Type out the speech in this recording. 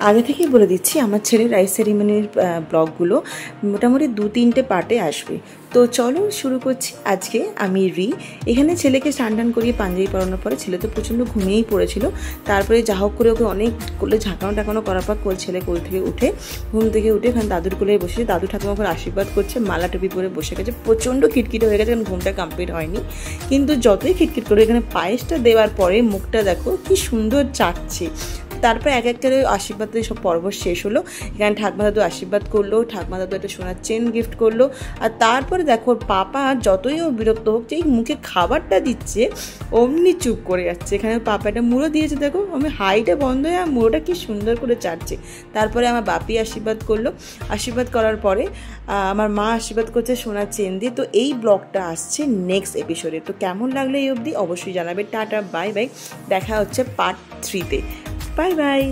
আগে থেকেই বলে দিচ্ছি আমার ছেলের রাইস সেরিমনির ব্লগগুলো মোটামুটি 2-3টে পার্টে আসবে। তো চলো শুরু করছি। আজকে আমি এখানে ছেলেকে স্নান টান করিয়ে পাঞ্জাবি পরানোর পরে ছেলে তো প্রচণ্ড ঘুমিয়েই পড়েছিল। তারপরে যা হোক করে ওকে অনেক কোলে ঝাঁকানো টাকানো করার পর ছেলে কোল থেকে উঠে ঘুম থেকে উঠে এখানে দাদুর কোলে বসে দাদু ঠাকুমা করে আশীর্বাদ করছে, মালা টুপি পরে বসে গেছে। প্রচণ্ড খিটখিটে হয়ে গেছে, কারণ ঘুমটা কমপ্লিট হয়নি। কিন্তু যতই খিটখিট করে এখানে পায়েসটা দেওয়ার পরে মুখটা দেখো কি সুন্দর চাটছে। তারপর এক এক করে আশীর্বাদ সব পর্ব শেষ হলো। এখানে ঠাকুমা দাদু আশীর্বাদ করলো, ঠাকুমা দাদু একটা সোনার চেন গিফট করলো। আর তারপরে দেখো পাপা যতই ও বিরক্ত হোক, যেই মুখে খাবারটা দিচ্ছে অমনি চুপ করে যাচ্ছে। এখানে পাপা একটা মুড়ো দিয়েছে, দেখো আমি হাইটা বন্ধ হয়ে আর মুড়োটা কি সুন্দর করে চাটছে। তারপরে আমার বাপি আশীর্বাদ করলো, আশীর্বাদ করার পরে আমার মা আশীর্বাদ করছে সোনার চেন দিয়ে। তো এই ব্লগটা আসছে নেক্সট এপিসোডে। তো কেমন লাগলো এই অবধি অবশ্যই জানাবে। টাটা, বাই বাই, দেখা হচ্ছে পার্ট 3-তে। Bye bye.